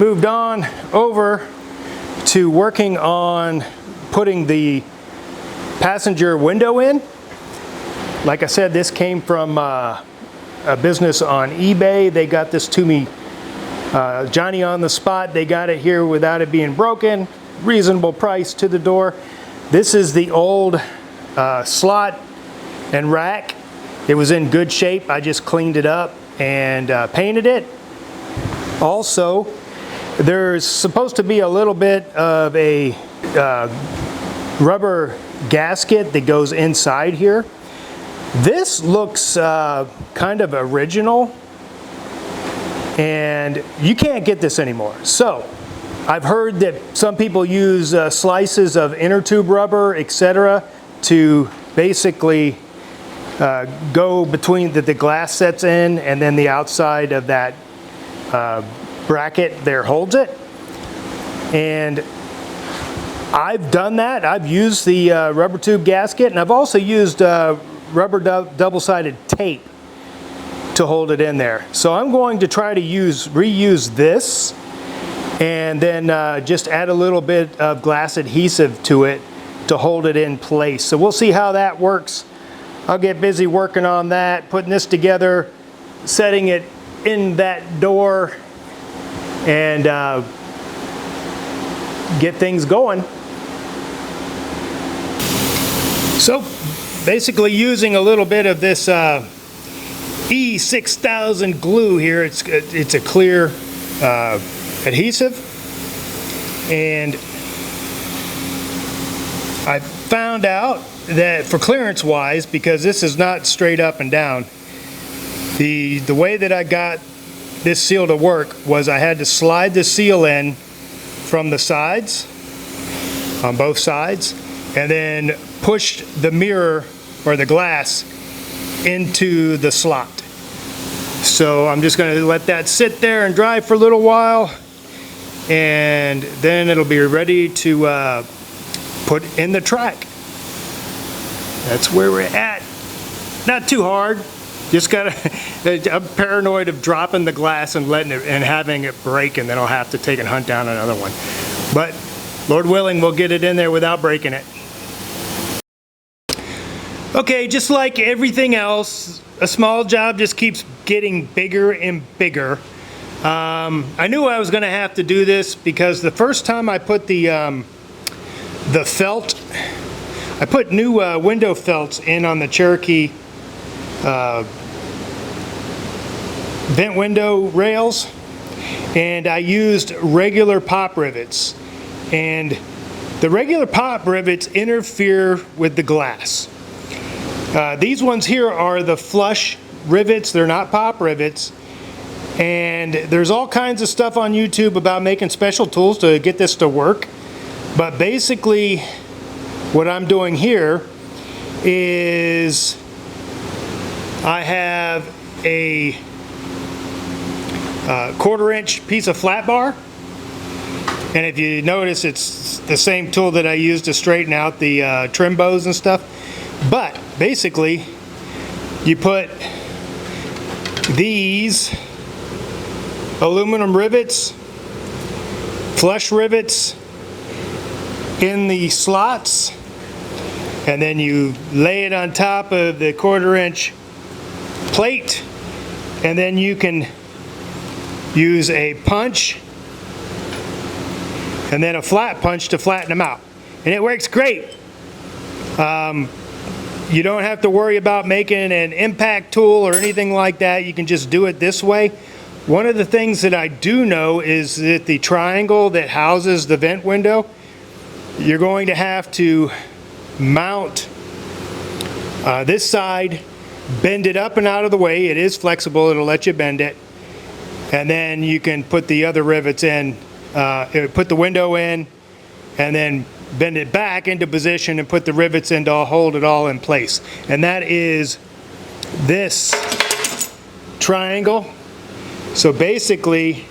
moved on over to working on putting the passenger window in. Like I said, this came from a business on eBay. They got this to me, Johnny on the spot. They got it here without it being broken. Reasonable price to the door. This is the old slot and rack. It was in good shape. I just cleaned it up and painted it. Also, there's supposed to be a little bit of a rubber gasket that goes inside here. This looks kind of original, and you can't get this anymore. So I've heard that some people use slices of inner tube rubber, etc., to basically go between the glass sets in, and then the outside of that bracket there holds it. And I've done that. I've used the rubber tube gasket, and I've also used rubber double-sided tape to hold it in there. So I'm going to try to reuse this, and then just add a little bit of glass adhesive to it to hold it in place. So we'll see how that works. I'll get busy working on that, putting this together, setting it in that door, and get things going. So basically using a little bit of this E6000 glue here. It's a clear adhesive, and I found out that for clearance wise, because this is not straight up and down, the way that I got this seal to work was I had to slide the seal in from the sides, on both sides, and then pushed the mirror or the glass into the slot. So I'm just going to let that sit there and dry for a little while, and then it'll be ready to put in the track. That's where we're at. Not too hard. Just gotta, I'm paranoid of dropping the glass and letting it and having it break, and then I'll have to take and hunt down another one. But Lord willing, we'll get it in there without breaking it. Okay, just like everything else, a small job just keeps getting bigger and bigger. I knew I was gonna have to do this because the first time I put the felt, I put new window felts in on the Cherokee vent window rails, and I used regular pop rivets, and the regular pop rivets interfere with the glass. These ones here are the flush rivets. They're not pop rivets, and there's all kinds of stuff on YouTube about making special tools to get this to work, but basically what I'm doing here is I have a 1/4-inch piece of flat bar, and if you notice, it's the same tool that I use to straighten out the trim bows and stuff. But basically you put these aluminum rivets, flush rivets, in the slots, and then you lay it on top of the 1/4-inch plate, and then you can use a punch and then a flat punch to flatten them out, and it works great. You don't have to worry about making an impact tool or anything like that. You can just do it this way. One of the things that I do know is that the triangle that houses the vent window, you're going to have to mount this side, bend it up and out of the way. It is flexible, it'll let you bend it, and then you can put the other rivets in, put the window in, and then bend it back into position and put the rivets in to hold it all in place. And that is this triangle. So basically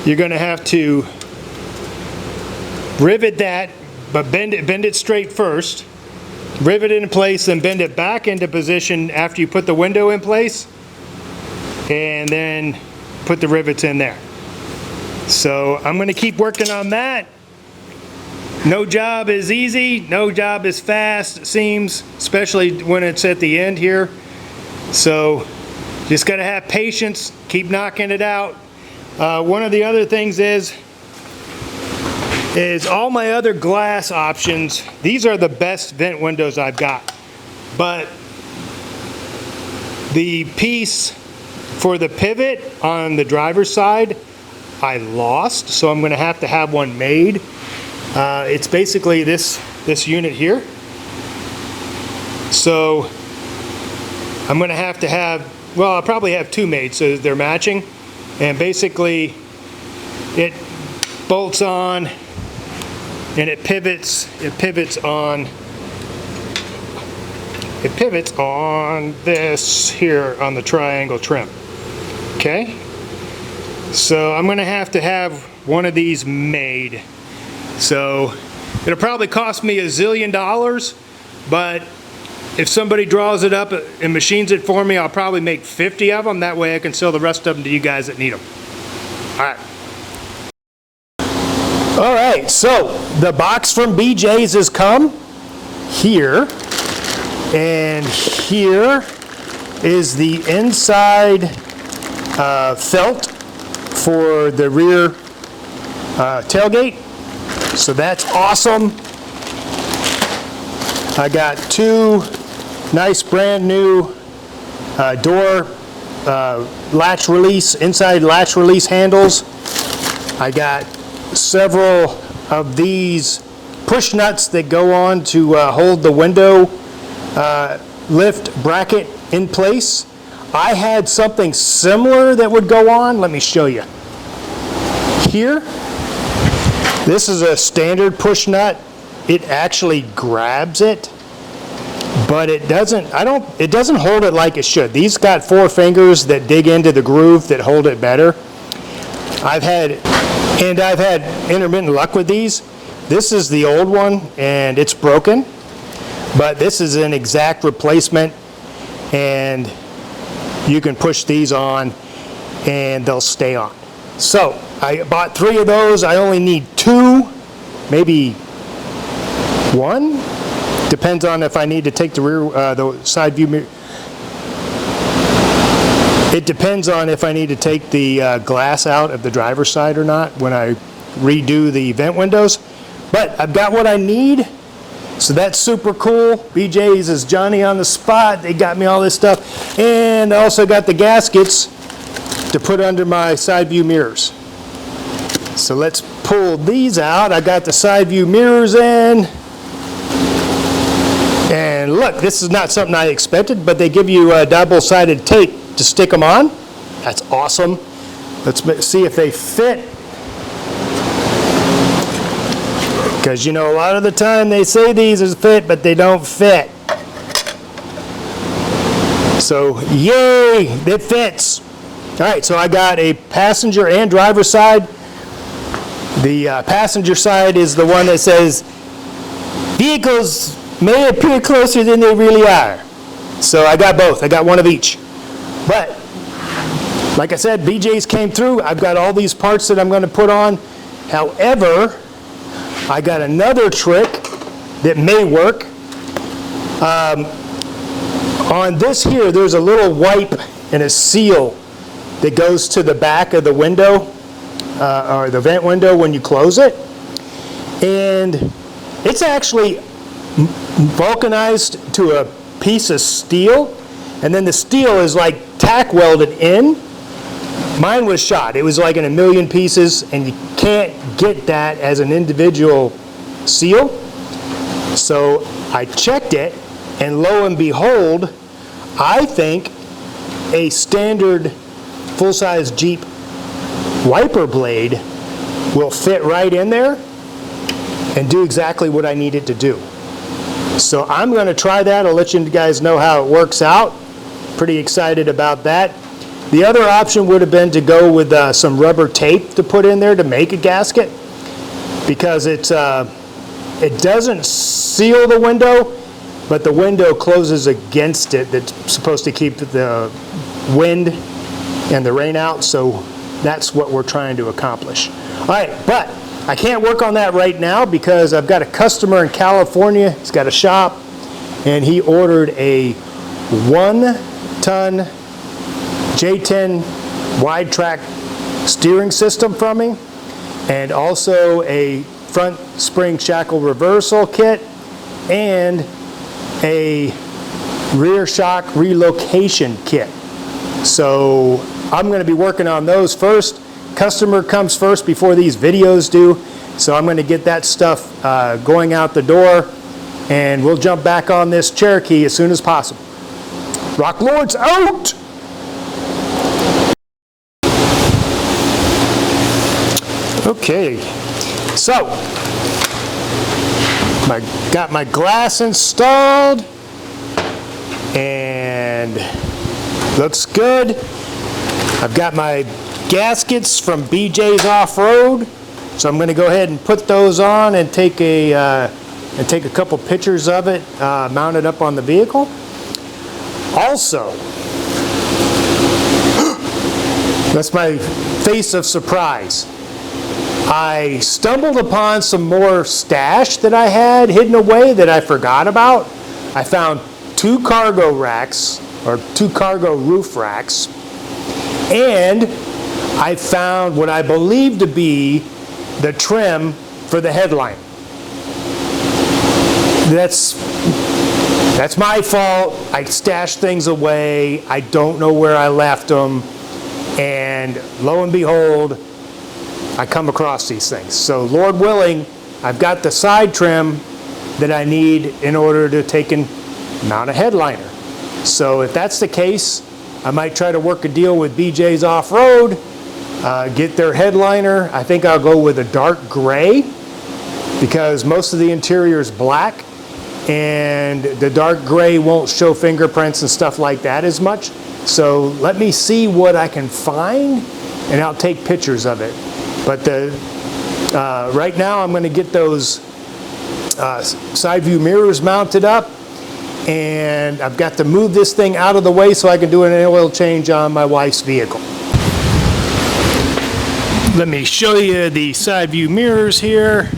you're going to have to rivet that, but bend it straight first, rivet it in place, and bend it back into position after you put the window in place, and then put the rivets in there. So I'm going to keep working on that. No job is easy, no job is fast, it seems, especially when it's at the end here. So just got to have patience, keep knocking it out. One of the other things is all my other glass options, these are the best vent windows I've got. But the piece for the pivot on the driver's side, I lost, so I'm going to have one made. It's basically this unit here. So I'm going to have, well, I'll probably have two made so they're matching. And basically it bolts on and it pivots on this here on the triangle trim. Okay? So I'm going to have one of these made. So it'll probably cost me $1 zillion, but if somebody draws it up and machines it for me, I'll probably make 50 of them. That way I can sell the rest of them to you guys that need them. All right, so the box from BJ's has come here, and here is the inside felt for the rear tailgate. So that's awesome. I got two nice brand new door latch release, inside latch release handles. I got several of these push nuts that go on to hold the window lift bracket in place. I had something similar that would go on. Let me show you. Here, this is a standard push nut. It actually grabs it, but it doesn't hold it like it should. These got 4 fingers that dig into the groove that hold it better. I've had intermittent luck with these. This is the old one and it's broken, but this is an exact replacement, and you can push these on and they'll stay on. So I bought 3 of those. I only need 2, maybe 1. Depends on if I need to take the rear, the side view mirror. It depends on if I need to take the glass out of the driver's side or not when I redo the vent windows. But I've got what I need, so that's super cool. BJ's is Johnny on the spot. They got me all this stuff, and I also got the gaskets to put under my side view mirrors. So let's pull these out. I got the side view mirrors in. And look, this is not something I expected, but they give you double-sided tape to stick them on. That's awesome. Let's see if they fit. Because, you know, a lot of the time they say these is fit, but they don't fit. So, yay, it fits. All right, so I got a passenger and driver side. The passenger side is the one that says, vehicles may appear closer than they really are. So I got both. I got one of each. But, like I said, BJ's came through. I've got all these parts that I'm going to put on. However, I got another trick that may work. On this here, there's a little wipe and a seal that goes to the back of the window, or the vent window when you close it. And it's actually vulcanized to a piece of steel, and then the steel is like tack welded in. Mine was shot. It was like in a million pieces, and you can't get that as an individual seal. So I checked it, and lo and behold, I think a standard full-size Jeep wiper blade will fit right in there and do exactly what I need it to do. So I'm going to try that. I'll let you guys know how it works out. Pretty excited about that. The other option would have been to go with some rubber tape to put in there to make a gasket, because it doesn't seal the window, but the window closes against it. That's supposed to keep the wind and the rain out, so That's what we're trying to accomplish. All right, but I can't work on that right now because I've got a customer in California. He's got a shop, and he ordered a 1-ton J10 wide track steering system from me, and also a front spring shackle reversal kit and a rear shock relocation kit. So I'm going to be working on those first. Customer comes first before these videos do. So I'm going to get that stuff going out the door, and we'll jump back on this Cherokee as soon as possible. Rock Lords out! Okay, so got my glass installed and looks good. I've got my gaskets from BJ's Off-Road, so I'm going to go ahead and put those on and take a couple pictures of it mounted up on the vehicle. Also, that's my face of surprise. I stumbled upon some more stash that I had hidden away that I forgot about. I found 2 cargo racks, or 2 cargo roof racks, and I found what I believe to be the trim for the headline. That's my fault. I stashed things away. I don't know where I left them, and lo and behold, I come across these things. So Lord willing, I've got the side trim that I need in order to mount a headliner. So if that's the case, I might try to work a deal with BJ's Off-Road, get their headliner. I think I'll go with a dark gray because most of the interior is black, and the dark gray won't show fingerprints and stuff like that as much. So let me see what I can find, and I'll take pictures of it. But right now I'm going to get those side view mirrors mounted up, and I've got to move this thing out of the way so I can do an oil change on my wife's vehicle. Let me show you the side view mirrors here.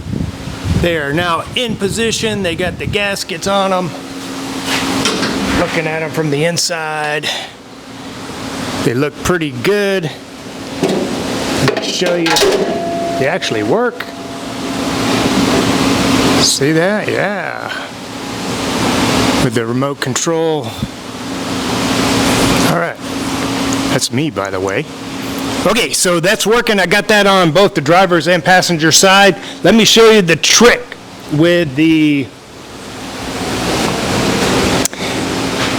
They are now in position. They got the gaskets on them. Looking at them from the inside, they look pretty good. Let me show you. They actually work. See that? Yeah. With the remote control. All right. That's me, by the way. Okay, so that's working. I got that on both the driver's and passenger side. Let me show you the trick with the...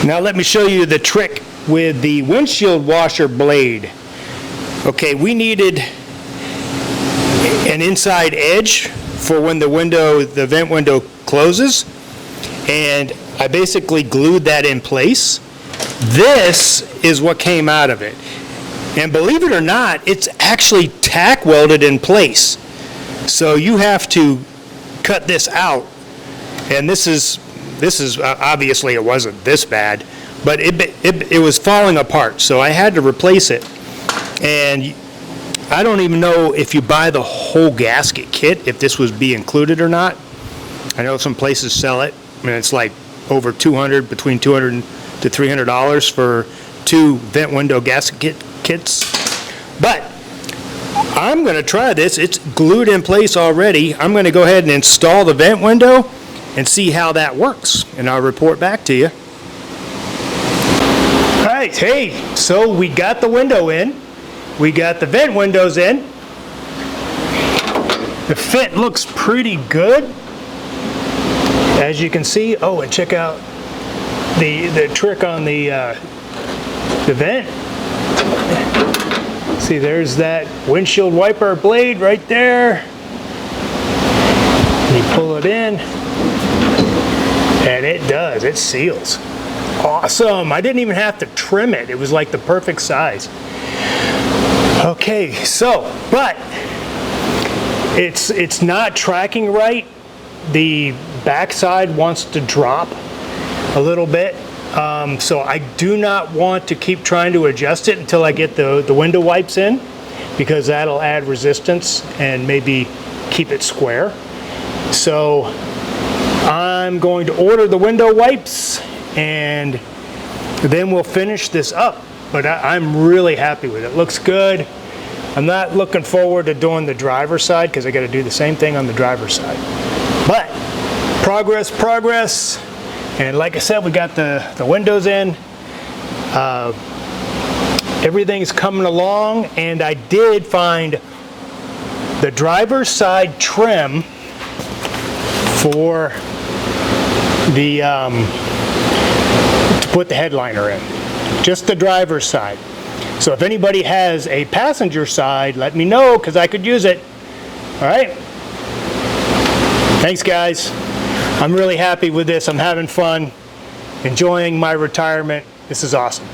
Now let me show you the trick with the windshield washer blade. Okay, we needed an inside edge for when the vent window closes, and I basically glued that in place. This is what came out of it. And believe it or not, it's actually tack welded in place. So you have to cut this out. And this is obviously it wasn't this bad, but it was falling apart. So I had to replace it. And I don't even know if you buy the whole gasket kit, if this would be included or not. I know some places sell it, and it's like over $200, between $200 to $300 for 2 vent window gasket kits. But I'm going to try this. It's glued in place already. I'm going to go ahead and install the vent window and see how that works, and I'll report back to you. All right, hey, so we got the window in. We got the vent windows in. The fit looks pretty good, as you can see. Oh, and check out the trick on the vent. See, there's that windshield wiper blade right there. You pull it in, and it does. It seals. Awesome. I didn't even have to trim it. It was like the perfect size. Okay, so, but it's not tracking right. The backside wants to drop a little bit. So I do not want to keep trying to adjust it until I get the window wipes in. because that'll add resistance and maybe keep it square. So I'm going to order the window wipes and then we'll finish this up. But I'm really happy with it. Looks good. I'm not looking forward to doing the driver's side because I got to do the same thing on the driver's side. But progress, progress. And like I said, we got the windows in. Everything's coming along, and I did find the driver's side trim for the to put the headliner in. Just the driver's side. So if anybody has a passenger side, let me know because I could use it. All right. Thanks, guys. I'm really happy with this. I'm having fun, enjoying my retirement. This is awesome.